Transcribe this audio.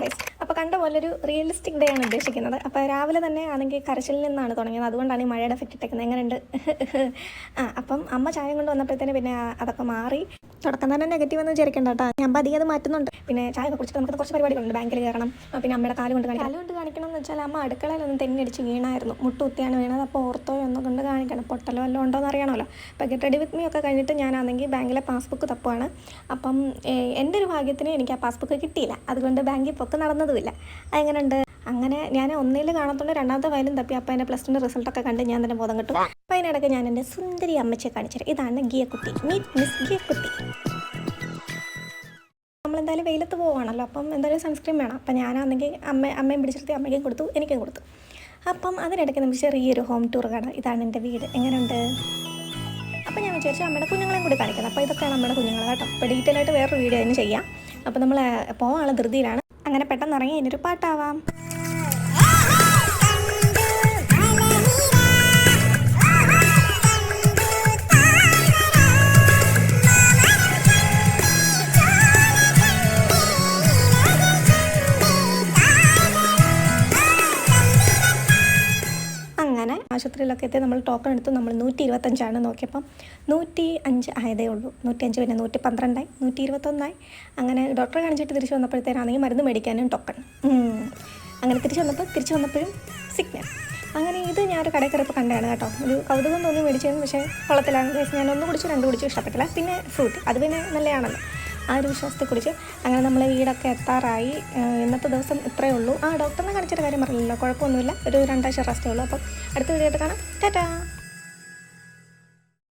Guys. അപ്പോൾ കണ്ട പോലെ ഒരു റിയലിസ്റ്റിക് ഡേ ആണ് ഉദ്ദേശിക്കുന്നത്. അപ്പോൾ രാവിലെ തന്നെ ആണെങ്കിൽ കരച്ചിലിൽ നിന്നാണ് തുടങ്ങിയത്. അതുകൊണ്ടാണ് ഈ മഴയുടെ എഫക്റ്റ് ഇട്ടേക്കുന്നത്. എങ്ങനെയുണ്ട്? അപ്പം അമ്മ ചായ കൊണ്ട് വന്നപ്പോഴത്തേന് പിന്നെ അതൊക്കെ മാറി. തുടക്കം തന്നെ നെഗറ്റീവ് എന്ന് വിചാരിക്കേണ്ട കേട്ടോ. ഞാൻ അധികം അത് മാറ്റുന്നുണ്ട്. പിന്നെ ചായ ഒക്കെ കുടിച്ചിട്ട് നമുക്ക് കുറച്ച് പരിപാടികളുണ്ട്. ബാങ്കിൽ കയറണം, പിന്നെ അമ്മയുടെ കാല് കൊണ്ട് കാണിക്കണം എന്ന് വെച്ചാൽ അമ്മ അടുക്കളയിലൊന്നും തെന്നിയടിച്ച് വീണായിരുന്നു. മുട്ടുകുത്തിയാണ് വീണത്. അപ്പോൾ ഓർത്തോ എന്നൊക്കെ കാണിക്കണം. പൊട്ടലോ വല്ലതും ഉണ്ടോ എന്ന് അറിയണമല്ലോ. അപ്പോൾ ഗെറ്റ് റെഡി വിത്ത് മീ ഒക്കെ കഴിഞ്ഞിട്ട് ഞാനാണെങ്കിൽ ബാങ്കിലെ പാസ്ബുക്ക് തപ്പുവാണ്. അപ്പം എൻ്റെ ഒരു ഭാഗ്യത്തിന് എനിക്ക് ആ പാസ്ബുക്ക് കിട്ടിയില്ല. അതുകൊണ്ട് ബാങ്കിൽ പൊക്ക് നടന്നതുമില്ല. അതെങ്ങനെയുണ്ട്? അങ്ങനെ ഞാൻ ഒന്നിൽ കാണത്തുകൊണ്ട് രണ്ടാമത്തെ ഫയലും തപ്പി. അപ്പോൾ എൻ്റെ +2 റിസൾട്ടൊക്കെ കണ്ട് ഞാൻ തന്നെ ബോധം കിട്ടും. അപ്പോൾ അതിനിടയ്ക്ക് ഞാൻ എൻ്റെ സുന്ദരി അമ്മച്ചെ കാണിച്ചത്. ഇതാണ് ഗിയക്കുട്ടി, മീറ്റ് മിസ് ഗിയക്കുട്ടി. നമ്മളെന്തായാലും വെയിലത്ത് പോവുകയാണല്ലോ, അപ്പം എന്തായാലും സൺസ്ക്രീൻ വേണം. അപ്പം ഞാനാണെങ്കിൽ അമ്മയും പിടിച്ചിട്ട് അമ്മയ്ക്കും കൊടുത്തു, എനിക്കും കൊടുത്തു. അപ്പം അതിനിടയ്ക്ക് നമുക്ക് ചെറിയൊരു ഹോം ടൂർ കാണാം. ഇതാണ് എൻ്റെ വീട്. എങ്ങനെയുണ്ട്? അപ്പോൾ ഞാൻ വിചാരിച്ചു അമ്മയുടെ കുഞ്ഞുങ്ങളെയും കൂടി കാണിക്കണം. അപ്പോൾ ഇതൊക്കെയാണ് നമ്മുടെ കുഞ്ഞുങ്ങൾ കേട്ടോ. അപ്പോൾ ഡീറ്റെയിൽ ആയിട്ട് വേറൊരു വീഡിയോ അതിന് ചെയ്യാം. അപ്പോൾ നമ്മൾ പോകാനുള്ള ധൃതിയിലാണ്. അങ്ങനെ പെട്ടെന്ന് ഇറങ്ങി അതിനൊരു പാട്ടാവാം. അങ്ങനെ ആശുപത്രിയിലൊക്കെ എത്തി നമ്മൾ ടോക്കൺ എടുത്തു. നമ്മൾ 125 നോക്കിയപ്പം 105 ആയതേ ഉള്ളൂ. 105 പിന്നെ 112 121. അങ്ങനെ ഡോക്ടറെ കാണിച്ചിട്ട് തിരിച്ച് വന്നപ്പോഴത്തേനാണെങ്കിൽ മരുന്ന് മേടിക്കാനും ടോക്കൺ. അങ്ങനെ തിരിച്ച് വന്നപ്പോഴും സിഗ്നൽ. അങ്ങനെ ഇത് ഞാനൊരു കടയിൽ കയറിയപ്പോൾ കണ്ടതാണ് കേട്ടോ. ഒരു കൗതുകം തോന്നി മേടിച്ചതെന്ന്. പക്ഷേ കുളത്തിലാണ്. ഞാൻ 1 കുടിച്ചു 2 കുടിച്ചു, ഇഷ്ടപ്പെട്ടില്ല. പിന്നെ ഫ്രൂട്ട്, അത് പിന്നെ നല്ലതാണല്ലോ. ആ ഒരു വിശ്വാസത്തെ കുറിച്ച് അങ്ങനെ നമ്മൾ വീടൊക്കെ എത്താറായി. ഇന്നത്തെ ദിവസം ഇത്രയേ ഉള്ളൂ. ഡോക്ടറിനെ കാണിച്ചിട്ട് കാര്യം പറഞ്ഞില്ലല്ലോ, കുഴപ്പമൊന്നുമില്ല. ഒരു 2 ആഴ്ച റെസ്റ്റേ ഉള്ളൂ. അപ്പം അടുത്ത വീഡിയോ ആയിട്ട് കാണാം. ടാറ്റാ.